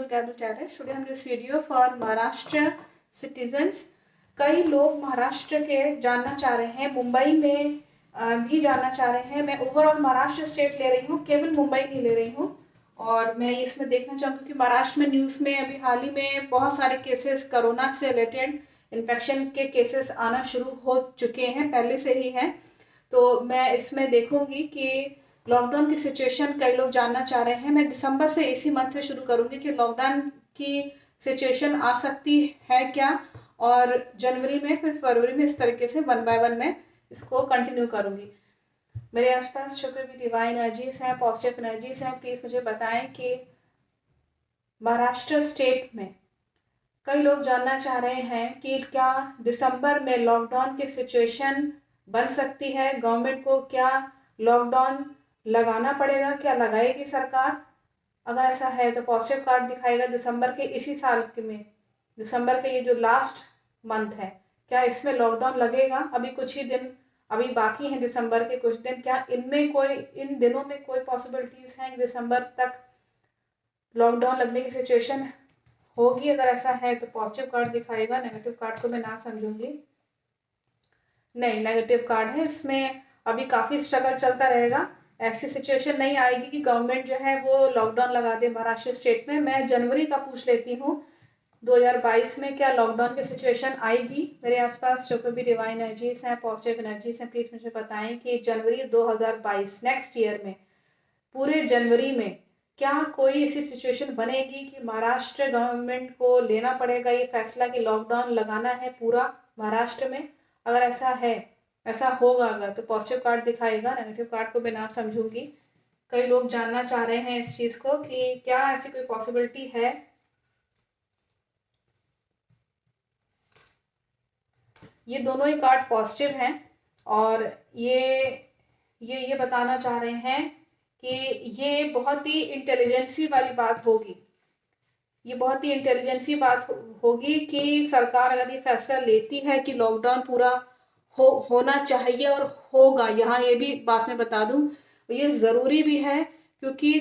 Angel Gabriel Terrace. Today on this video for Maharashtra citizens, कई लोग महाराष्ट्र के जानना चाह रहे हैं, मुंबई में भी जानना चाह रहे हैं। मैं ओवरऑल महाराष्ट्र स्टेट ले रही हूँ, केवल मुंबई नहीं ले रही हूँ। और मैं इसमें देखना चाहती हूँ कि महाराष्ट्र में न्यूज़ में अभी हाल ही में बहुत सारे केसेस कोरोना से रिलेटेड इन्फेक्शन के केसेस आना शुरू हो चुके हैं, पहले से ही हैं। तो मैं इसमें देखूंगी कि लॉकडाउन की सिचुएशन कई लोग जानना चाह रहे हैं। मैं दिसंबर से इसी मंथ से शुरू करूंगी कि लॉकडाउन की सिचुएशन आ सकती है क्या, और जनवरी में फिर फरवरी में, इस तरीके से वन बाय वन मैं इसको कंटिन्यू करूंगी। मेरे आसपास जो भी डिवाइन एनर्जीज हैं, पॉजिटिव एनर्जीज हैं, प्लीज़ मुझे बताएं कि महाराष्ट्र स्टेट में कई लोग जानना चाह रहे हैं कि क्या दिसंबर में लॉकडाउन की सिचुएशन बन सकती है। गवर्नमेंट को क्या लॉकडाउन लगाना पड़ेगा, क्या लगाएगी सरकार? अगर ऐसा है तो पॉजिटिव कार्ड दिखाएगा दिसंबर के इसी साल के में, दिसंबर के ये जो लास्ट मंथ है, क्या इसमें लॉकडाउन लगेगा? अभी कुछ ही दिन अभी बाकी हैं, दिसंबर के कुछ दिन। क्या इन दिनों में कोई पॉसिबिलिटीज़ हैं दिसंबर तक लॉकडाउन लगने की सिचुएशन होगी? अगर ऐसा है तो पॉजिटिव कार्ड दिखाएगा। नेगेटिव कार्ड को मैं ना समझूंगी। नहीं, नेगेटिव कार्ड है, इसमें अभी काफ़ी स्ट्रगल चलता रहेगा। ऐसी सिचुएशन नहीं आएगी कि गवर्नमेंट जो है वो लॉकडाउन लगा दे महाराष्ट्र स्टेट में। मैं जनवरी का पूछ लेती हूँ, 2022 में क्या लॉकडाउन की सिचुएशन आएगी? मेरे आसपास जो भी डिवाइन एनर्जीज हैं, पॉजिटिव एनर्जीज हैं, प्लीज़ मुझे बताएं कि जनवरी 2022 नेक्स्ट ईयर में, पूरे जनवरी में क्या कोई ऐसी सिचुएशन बनेगी कि महाराष्ट्र गवर्नमेंट को लेना पड़ेगा ये फैसला कि लॉकडाउन लगाना है पूरा महाराष्ट्र में? अगर ऐसा है, ऐसा होगा अगर, तो पॉजिटिव कार्ड दिखाएगा। नेगेटिव कार्ड को मैं ना समझूंगी। कई लोग जानना चाह रहे हैं इस चीज़ को कि क्या ऐसी कोई पॉसिबिलिटी है। ये दोनों ही कार्ड पॉजिटिव हैं और ये बताना चाह रहे हैं कि ये बहुत ही इंटेलिजेंसी वाली बात होगी। ये बहुत ही इंटेलिजेंसी बात होगी कि सरकार अगर ये फैसला लेती है कि लॉकडाउन पूरा होना चाहिए और होगा। यहाँ ये भी बात मैं बता दूं, ये ज़रूरी भी है क्योंकि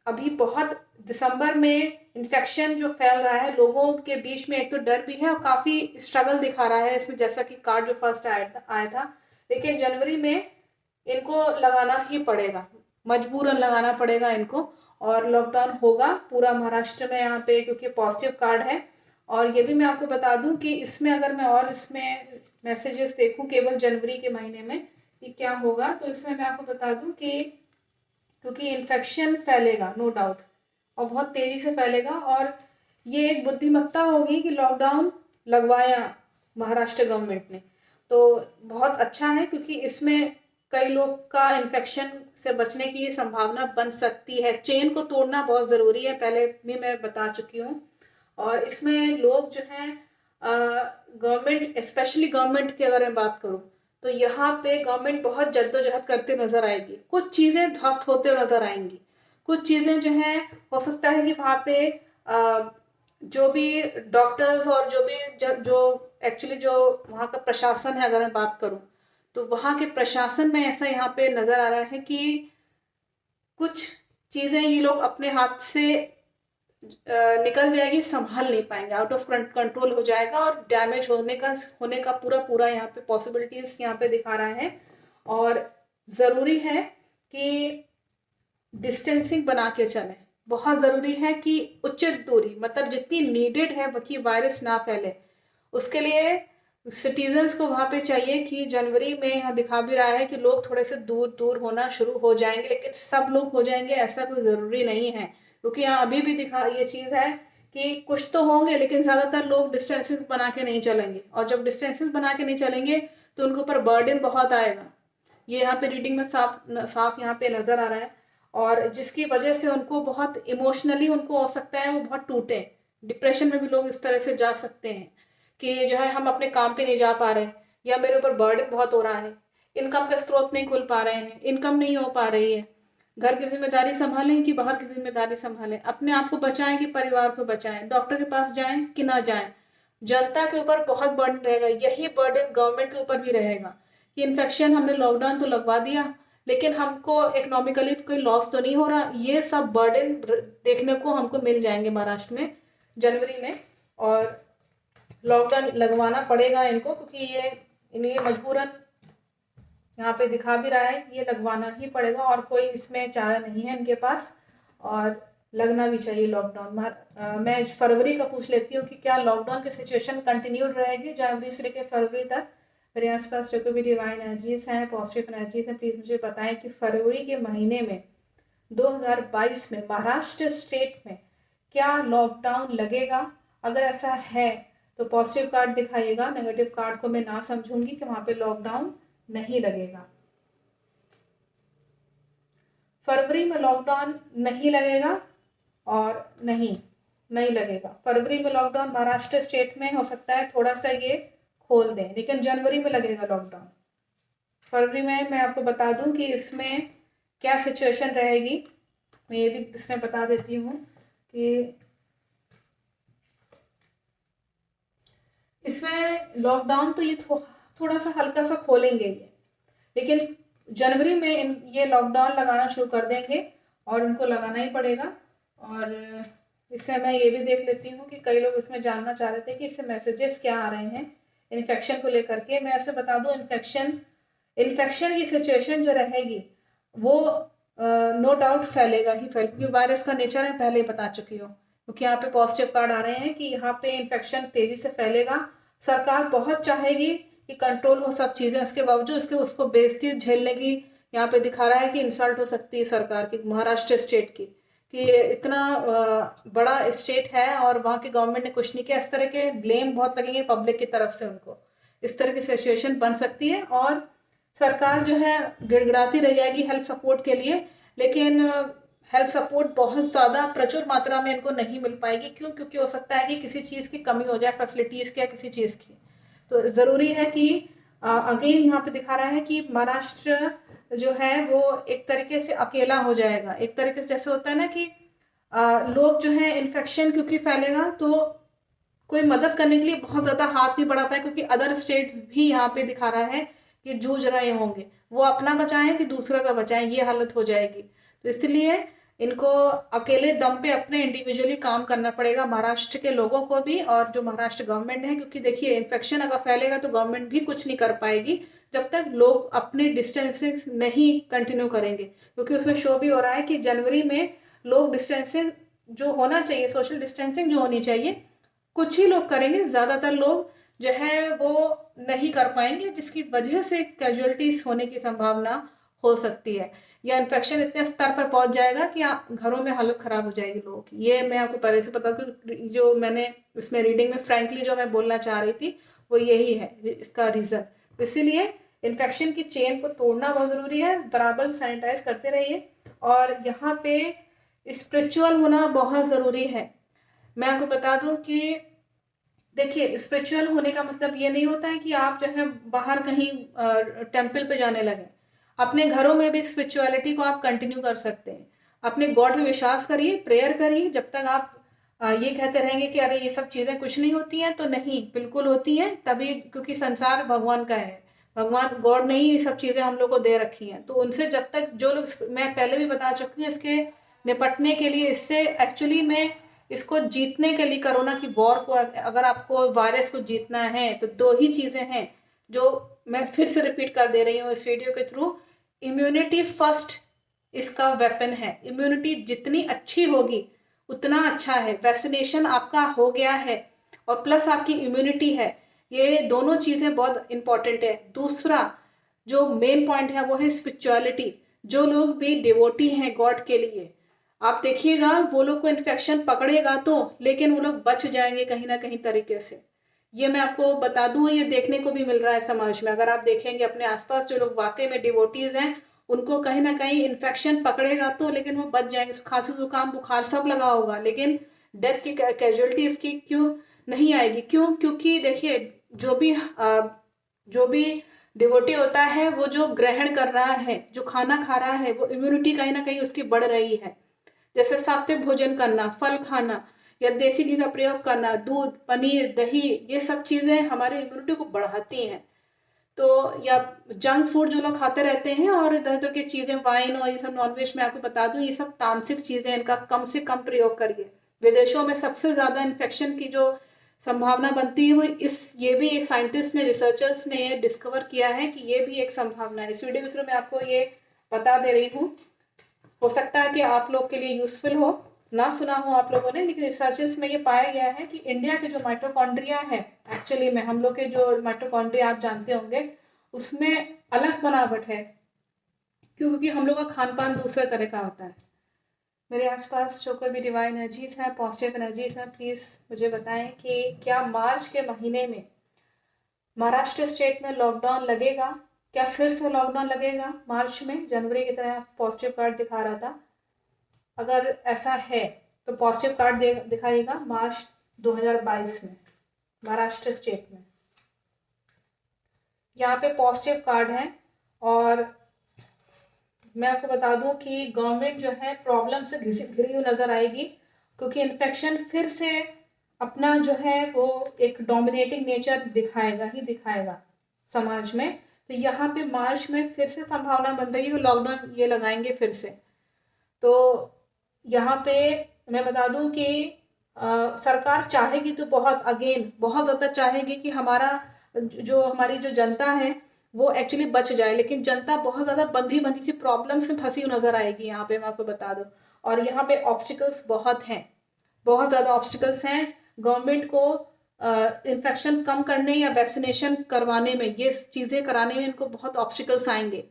अभी बहुत दिसंबर में इन्फेक्शन जो फैल रहा है लोगों के बीच में, एक तो डर भी है और काफ़ी स्ट्रगल दिखा रहा है इसमें, जैसा कि कार्ड जो फर्स्ट आया था। लेकिन जनवरी में इनको लगाना ही पड़ेगा, मजबूरन लगाना पड़ेगा इनको, और लॉकडाउन होगा पूरा महाराष्ट्र में यहाँ पे, क्योंकि पॉजिटिव कार्ड है। और ये भी मैं आपको बता दूं कि इसमें अगर मैं और इसमें मैसेजेस देखूं केवल जनवरी के महीने में कि क्या होगा, तो इसमें मैं आपको बता दूं कि क्योंकि इन्फेक्शन फैलेगा नो डाउट, और बहुत तेज़ी से फैलेगा, और ये एक बुद्धिमत्ता होगी कि लॉकडाउन लगवाया महाराष्ट्र गवर्नमेंट ने, तो बहुत अच्छा है क्योंकि इसमें कई लोग का इन्फेक्शन से बचने की संभावना बन सकती है। चेन को तोड़ना बहुत ज़रूरी है, पहले भी मैं बता चुकी हूँ। और इसमें लोग जो हैं गवर्नमेंट, स्पेशली गवर्नमेंट की अगर मैं बात करूँ तो यहाँ पे गवर्नमेंट बहुत जद्दोजहद करते नज़र आएगी। कुछ चीज़ें ध्वस्त होते हुए नज़र आएंगी, कुछ चीज़ें जो हैं हो सकता है कि वहाँ पे जो भी डॉक्टर्स और जो एक्चुअली जो वहाँ का प्रशासन है, अगर मैं बात करूँ तो वहाँ के प्रशासन में ऐसा यहाँ पे नज़र आ रहा है कि कुछ चीज़ें ये लोग अपने हाथ से निकल जाएगी, संभाल नहीं पाएंगे, आउट ऑफ कंट्रोल हो जाएगा और डैमेज होने का पूरा यहाँ पे पॉसिबिलिटीज यहाँ पे दिखा रहा है। और ज़रूरी है कि डिस्टेंसिंग बना के चलें, बहुत ज़रूरी है कि उचित दूरी, मतलब जितनी नीडेड है कि वायरस ना फैले, उसके लिए सिटीजन्स को वहाँ पे चाहिए कि जनवरी में यहाँ दिखा भी रहा है कि लोग थोड़े से दूर दूर होना शुरू हो जाएंगे, लेकिन सब लोग हो जाएंगे ऐसा कोई ज़रूरी नहीं है, क्योंकि यहाँ अभी भी दिखा ये चीज़ है कि कुछ तो होंगे लेकिन ज़्यादातर लोग डिस्टेंसेस बना के नहीं चलेंगे, और जब डिस्टेंसेस बना के नहीं चलेंगे तो उनके ऊपर बर्डन बहुत आएगा। ये यहाँ पे रीडिंग में साफ यहाँ पे नज़र आ रहा है, और जिसकी वजह से उनको बहुत इमोशनली उनको हो सकता है वो बहुत टूटे, डिप्रेशन में भी लोग इस तरह से जा सकते हैं कि जो है हम अपने काम पे नहीं जा पा रहे, या मेरे ऊपर बर्डन बहुत हो रहा है, इनकम के स्रोत नहीं खुल पा रहे हैं, इनकम नहीं हो पा रही है, घर की जिम्मेदारी संभालें कि बाहर की जिम्मेदारी संभालें, अपने आप को बचाएं कि परिवार को बचाएं, डॉक्टर के पास जाएं कि ना जाएं। जनता के ऊपर बहुत बर्डन रहेगा, यही बर्डन गवर्नमेंट के ऊपर भी रहेगा कि इन्फेक्शन, हमने लॉकडाउन तो लगवा दिया लेकिन हमको इकोनॉमिकली तो कोई लॉस तो नहीं हो रहा। ये सब बर्डन देखने को हमको मिल जाएंगे महाराष्ट्र में जनवरी में, और लॉकडाउन लगवाना पड़ेगा इनको, क्योंकि ये मजबूरन यहाँ पे दिखा भी रहा है कि ये लगवाना ही पड़ेगा और कोई इसमें चारा नहीं है इनके पास, और लगना भी चाहिए लॉकडाउन। मैं फरवरी का पूछ लेती हूँ कि क्या लॉकडाउन की सिचुएशन कंटिन्यूड रहेगी जनवरी से लेकर फरवरी तक। मेरे आसपास जो भी डिवाइन एनर्जीज हैं, पॉजिटिव एनर्जीज हैं, प्लीज़ मुझे बताएं कि फरवरी के महीने में 2022 में महाराष्ट्र स्टेट में क्या लॉकडाउन लगेगा। अगर ऐसा है तो पॉजिटिव कार्ड दिखाइएगा, नेगेटिव कार्ड को मैं ना समझूंगी कि वहाँ पे लॉकडाउन नहीं लगेगा। फरवरी में लॉकडाउन नहीं लगेगा और नहीं लगेगा। फरवरी में लॉकडाउन महाराष्ट्र स्टेट में हो सकता है थोड़ा सा ये खोल दें, लेकिन जनवरी में लगेगा लॉकडाउन। फरवरी में मैं आपको बता दूं कि इसमें क्या सिचुएशन रहेगी। मैं ये भी इसमें बता देती हूँ कि इसमें लॉकडाउन तो ये थोड़ा सा हल्का सा खोलेंगे ये, लेकिन जनवरी में ये लॉकडाउन लगाना शुरू कर देंगे और उनको लगाना ही पड़ेगा। और इसमें मैं ये भी देख लेती हूँ कि कई लोग इसमें जानना चाह रहे थे कि इससे मैसेजेस क्या आ रहे हैं इन्फेक्शन को लेकर के। मैं ऐसे बता दूँ, इन्फेक्शन की सिचुएशन जो रहेगी वो नो डाउट फैलेगा ही क्योंकि वायरस का नेचर है, पहले ही बता चुकी हूँ। क्योंकि यहाँ पे पॉजिटिव कार्ड आ रहे हैं कि यहाँ पे इन्फेक्शन तेजी से फैलेगा। सरकार बहुत चाहेगी कि कंट्रोल हो सब चीज़ें, उसके बावजूद उसको बेइज्जती झेलने की यहाँ पे दिखा रहा है कि इंसल्ट हो सकती है सरकार की, महाराष्ट्र स्टेट की, कि इतना बड़ा स्टेट है और वहाँ की गवर्नमेंट ने कुछ नहीं किया। इस तरह के ब्लेम बहुत लगेंगे पब्लिक की तरफ से उनको, इस तरह की सिचुएशन बन सकती है और सरकार जो है गिड़गिड़ाती रह जाएगी हेल्प सपोर्ट के लिए। लेकिन हेल्प सपोर्ट बहुत ज़्यादा प्रचुर मात्रा में इनको नहीं मिल पाएगी। क्यों? क्योंकि हो सकता है कि किसी चीज़ की कमी हो जाए, फैसिलिटीज़ की या किसी चीज़ की। तो ज़रूरी है कि अगेन यहाँ पे दिखा रहा है कि महाराष्ट्र जो है वो एक तरीके से अकेला हो जाएगा। एक तरीके से जैसे होता है ना कि लोग जो है इन्फेक्शन क्योंकि फैलेगा तो कोई मदद करने के लिए बहुत ज़्यादा हाथ नहीं बढ़ा पाए, क्योंकि अदर स्टेट भी यहाँ पे दिखा रहा है कि जूझ रहे होंगे, वो अपना बचाएं कि दूसरा का बचाएं, ये हालत हो जाएगी। तो इसलिए इनको अकेले दम पे अपने इंडिविजुअली काम करना पड़ेगा, महाराष्ट्र के लोगों को भी और जो महाराष्ट्र गवर्नमेंट है। क्योंकि देखिए इन्फेक्शन अगर फैलेगा तो गवर्नमेंट भी कुछ नहीं कर पाएगी जब तक लोग अपने डिस्टेंसिंग नहीं कंटिन्यू करेंगे। क्योंकि उसमें शो भी हो रहा है कि जनवरी में लोग डिस्टेंसिंग जो होना चाहिए, सोशल डिस्टेंसिंग जो होनी चाहिए, कुछ ही लोग करेंगे, ज़्यादातर लोग जो है वो नहीं कर पाएंगे, जिसकी वजह से कैजुअलिटीज होने की संभावना हो सकती है, या इन्फेक्शन इतने स्तर पर पहुंच जाएगा कि घरों में हालत खराब हो जाएगी लोगों की। ये मैं आपको पहले से बता दूं, जो मैंने इसमें रीडिंग में फ्रैंकली जो मैं बोलना चाह रही थी वो यही है इसका रीज़न। इसीलिए इन्फेक्शन की चेन को तोड़ना बहुत ज़रूरी है, बराबर सैनिटाइज करते रहिए और यहाँ पे स्पिरिचुअल होना बहुत ज़रूरी है। मैं आपको बता दूं कि देखिए स्पिरिचुअल होने का मतलब ये नहीं होता है कि आप जो है बाहर कहीं टेम्पल पे जाने लगे। अपने घरों में भी स्पिरिचुअलिटी को आप कंटिन्यू कर सकते हैं। अपने गॉड में विश्वास करिए, प्रेयर करिए। जब तक आप ये कहते रहेंगे कि अरे ये सब चीज़ें कुछ नहीं होती हैं, तो नहीं, बिल्कुल होती हैं। तभी, क्योंकि संसार भगवान का है, भगवान गॉड ने ही ये सब चीज़ें हम लोग को दे रखी हैं। तो उनसे जब तक जो लोग, मैं पहले भी बता चुकी हूँ, इसके निपटने के लिए, इससे एक्चुअली में इसको जीतने के लिए, कोरोना की वॉर को, अगर आपको वायरस को जीतना है तो दो ही चीज़ें हैं जो मैं फिर से रिपीट कर दे रही हूँ इस वीडियो के थ्रू। इम्यूनिटी फर्स्ट इसका वेपन है। इम्यूनिटी जितनी अच्छी होगी उतना अच्छा है। वैक्सीनेशन आपका हो गया है और प्लस आपकी इम्यूनिटी है, ये दोनों चीज़ें बहुत इंपॉर्टेंट है। दूसरा जो मेन पॉइंट है वो है स्पिरिचुअलिटी। जो लोग भी डिवोटी हैं गॉड के लिए, आप देखिएगा वो लोग को इन्फेक्शन पकड़ेगा तो, लेकिन वो लोग बच जाएंगे कहीं ना कहीं तरीके से। ये मैं आपको बता दूं, ये देखने को भी मिल रहा है समाज में। अगर आप देखेंगे अपने आसपास जो लोग वाकई में डिवोटीज हैं, उनको कहीं ना कहीं इन्फेक्शन पकड़ेगा तो, लेकिन वो बच जाएंगे। खांसी जुकाम बुखार सब लगा होगा, लेकिन डेथ की कैजुअलिटी इसकी क्यों नहीं आएगी? क्यों? क्योंकि देखिए जो भी डिवोटी होता है, वो जो ग्रहण कर रहा है, जो खाना खा रहा है, वो इम्यूनिटी कहीं ना कहीं उसकी बढ़ रही है। जैसे सात्विक भोजन करना, फल खाना या देसी घी का प्रयोग करना, दूध, पनीर, दही, ये सब चीज़ें हमारे इम्यूनिटी को बढ़ाती हैं। तो या जंक फूड जो लोग खाते रहते हैं और इधर उधर की चीज़ें, वाइन और ये सब, नॉनवेज में आपको बता दूं ये सब तामसिक चीज़ें, इनका कम से कम प्रयोग करिए। विदेशों में सबसे ज़्यादा इन्फेक्शन की जो संभावना बनती है वो ये भी एक साइंटिस्ट ने, रिसर्चर्स ने ये डिस्कवर किया है कि ये भी एक संभावना है। इस वीडियो के थ्रू मैं आपको ये बता दे रही हूँ। हो सकता है कि आप लोग के लिए यूजफुल हो, ना सुना हो आप लोगों ने, लेकिन रिसर्चेस में ये पाया गया है कि इंडिया के जो माइटोकॉन्ड्रिया है, एक्चुअली में हम लोग के जो माइटोकॉन्ड्रिया आप जानते होंगे उसमें अलग बनावट है, क्योंकि हम लोग का खान पान दूसरे तरह का होता है। मेरे आसपास जो कोई भी डिवाइन एनर्जीज हैं, पॉजिटिव एनर्जीज हैं, प्लीज़ मुझे बताएं कि क्या मार्च के महीने में महाराष्ट्र स्टेट में लॉकडाउन लगेगा? क्या फिर से लॉकडाउन लगेगा मार्च में? जनवरी की तरह पॉजिटिव कार्ड दिखा रहा था। अगर ऐसा है तो पॉजिटिव कार्ड दिखाइएगा मार्च 2022 में महाराष्ट्र स्टेट में। यहाँ पे पॉजिटिव कार्ड है। और मैं आपको बता दूं कि गवर्नमेंट जो है प्रॉब्लम से घिरी हुई नज़र आएगी, क्योंकि इन्फेक्शन फिर से अपना जो है वो एक डोमिनेटिंग नेचर दिखाएगा समाज में। तो यहाँ पे मार्च में फिर से संभावना बन रही है कि लॉकडाउन ये लगाएंगे फिर से। तो यहाँ पे मैं बता दूं कि सरकार चाहेगी तो बहुत ज़्यादा चाहेगी कि हमारी जो जनता है वो एक्चुअली बच जाए, लेकिन जनता बहुत ज़्यादा बंधी सी प्रॉब्लम से फंसी हुई नज़र आएगी यहाँ पे, मैं आपको बता दूं। और यहाँ पे ऑब्स्टिकल्स बहुत ज़्यादा ऑब्स्टिकल्स हैं गवर्नमेंट को इन्फेक्शन कम करने या वैक्सीनेशन करवाने में, ये चीज़ें कराने में इनको बहुत ऑब्स्टिकल्स आएंगे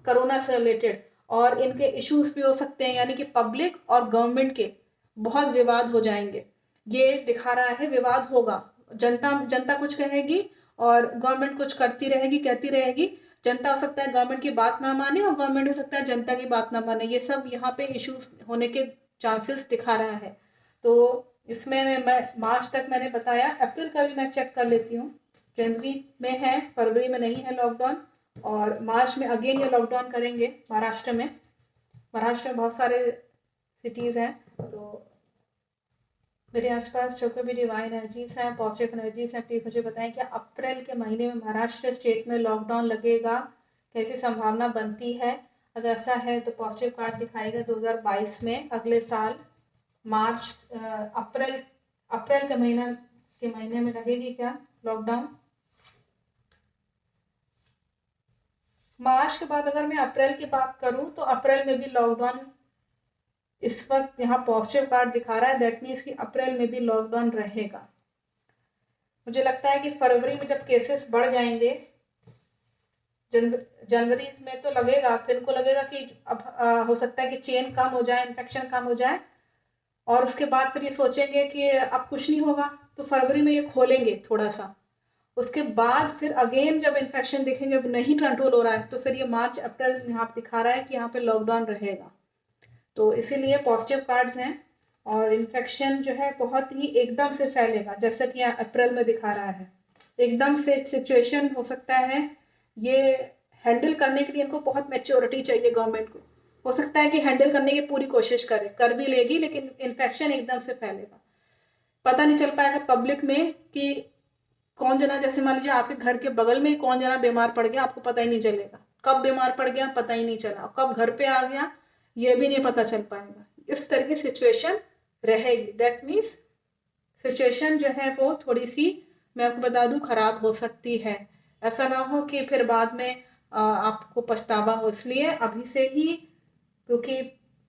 कोरोना से रिलेटेड, और इनके इश्यूज भी हो सकते हैं, यानी कि पब्लिक और गवर्नमेंट के बहुत विवाद हो जाएंगे। ये दिखा रहा है विवाद होगा, जनता कुछ कहेगी और गवर्नमेंट कुछ कहती रहेगी। जनता हो सकता है गवर्नमेंट की बात ना माने और गवर्नमेंट हो सकता है जनता की बात ना माने। ये सब यहाँ पे इश्यूज होने के चांसेस दिखा रहा है। तो इसमें मैं मार्च तक मैंने बताया, अप्रैल का भी मैं चेक कर लेती हूँ। जनवरी में है, फरवरी में नहीं है लॉकडाउन, और मार्च में अगेन ये लॉकडाउन करेंगे महाराष्ट्र में बहुत सारे सिटीज़ हैं। तो मेरे आसपास जो कोई भी डिवाइन एनर्जीज हैं, पॉजिटिव एनर्जीज हैं, प्लीज़ मुझे बताएं कि अप्रैल के महीने में महाराष्ट्र स्टेट में लॉकडाउन लगेगा? कैसी संभावना बनती है? अगर ऐसा है तो पॉजिटिव कार्ड दिखाएगा 2022 में, अगले साल अप्रैल के महीने में लगेगी क्या लॉकडाउन? मार्च के बाद अगर मैं अप्रैल की बात करूं तो अप्रैल में भी लॉकडाउन इस वक्त यहाँ पॉजिटिव कार्ड दिखा रहा है, दैट मीन्स कि अप्रैल में भी लॉकडाउन रहेगा। मुझे लगता है कि फरवरी में जब केसेस बढ़ जाएंगे, जनवरी में तो लगेगा, फिर इनको लगेगा कि अब हो सकता है कि चेन कम हो जाए, इन्फेक्शन कम हो जाए, और उसके बाद फिर ये सोचेंगे कि अब कुछ नहीं होगा, तो फरवरी में ये खोलेंगे थोड़ा सा। उसके बाद फिर अगेन जब इन्फेक्शन देखेंगे अब नहीं कंट्रोल हो रहा है, तो फिर ये मार्च अप्रैल यहाँ दिखा रहा है कि यहाँ पे लॉकडाउन रहेगा। तो इसीलिए पॉजिटिव कार्ड्स हैं, और इन्फेक्शन जो है बहुत ही एकदम से फैलेगा, जैसा कि यहाँ अप्रैल में दिखा रहा है। एकदम से सिचुएशन हो सकता है, ये हैंडल करने के लिए इनको बहुत मैच्योरिटी चाहिए गवर्नमेंट को। हो सकता है कि हैंडल करने की पूरी कोशिश कर भी लेगी, लेकिन इन्फेक्शन एकदम से फैलेगा। पता नहीं चल पाएगा पब्लिक में कि कौन जना, जैसे मान लीजिए आपके घर के बगल में कौन जना बीमार पड़ गया, आपको पता ही नहीं चलेगा। कब बीमार पड़ गया पता ही नहीं चला, कब घर पे आ गया ये भी नहीं पता चल पाएगा। इस तरह की सिचुएशन रहेगी। दैट मीन्स सिचुएशन जो है वो थोड़ी सी, मैं आपको बता दूं, खराब हो सकती है। ऐसा ना हो कि फिर बाद में आपको पछतावा हो। इसलिए अभी से ही, क्योंकि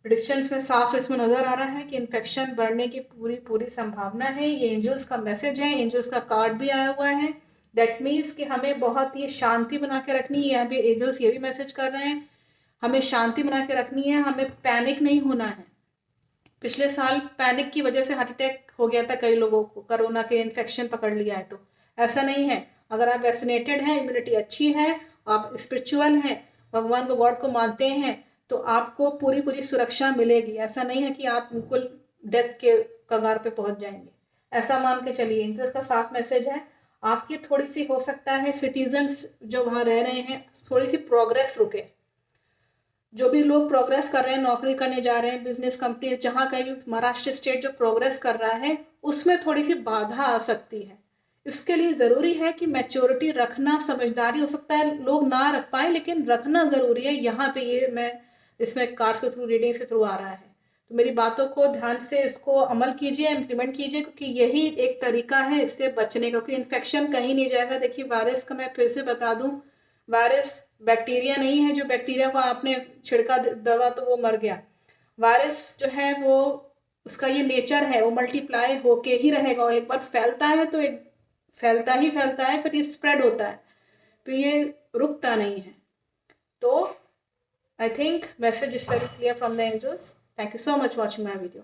प्रिडिक्शंस में साफ इसमें नज़र आ रहा है कि इन्फेक्शन बढ़ने की पूरी संभावना है। ये एंजल्स का मैसेज है, एंजल्स का कार्ड भी आया हुआ है। दैट मीन्स कि हमें बहुत ही शांति बना के रखनी है। यहाँ पे एंजल्स ये भी मैसेज कर रहे हैं, हमें शांति बना के रखनी है, हमें पैनिक नहीं होना है। पिछले साल पैनिक की वजह से हार्ट अटैक हो गया था कई लोगों को, कोरोना के इन्फेक्शन पकड़ लिया है। तो ऐसा नहीं है। अगर आप वैक्सीनेटेड हैं, इम्यूनिटी अच्छी है, आप स्पिरिचुअल हैं, भगवान को, गॉड को मानते हैं, तो आपको पूरी सुरक्षा मिलेगी। ऐसा नहीं है कि आप बिल्कुल डेथ के कगार पे पहुंच जाएंगे, ऐसा मान के चलिए। तो इसका साफ मैसेज है, आपकी थोड़ी सी हो सकता है सिटीजन्स जो वहाँ रह रहे हैं थोड़ी सी प्रोग्रेस रुके। जो भी लोग प्रोग्रेस कर रहे हैं, नौकरी करने जा रहे हैं, बिजनेस कंपनी, जहाँ कहीं भी महाराष्ट्र स्टेट जो प्रोग्रेस कर रहा है उसमें थोड़ी सी बाधा आ सकती है। इसके लिए ज़रूरी है कि मैच्योरिटी रखना, समझदारी। हो सकता है लोग ना रख पाए, लेकिन रखना ज़रूरी है। यहाँ पे ये मैं इसमें कार्ड्स के थ्रू, रीडिंग्स के थ्रू आ रहा है। तो मेरी बातों को ध्यान से इसको अमल कीजिए, इम्प्लीमेंट कीजिए, क्योंकि यही एक तरीका है इससे बचने का, क्योंकि इन्फेक्शन कहीं नहीं जाएगा। देखिए वायरस का मैं फिर से बता दूं, वायरस बैक्टीरिया नहीं है, जो बैक्टीरिया को आपने छिड़का दवा तो वो मर गया। वायरस जो है वो, उसका ये नेचर है, वो मल्टीप्लाई होके ही रहेगा। और एक बार फैलता है तो एक फैलता ही फैलता है, फिर ये स्प्रेड होता है, तो ये रुकता नहीं है। तो I think message is very clear from the angels. Thank you so much for watching my video.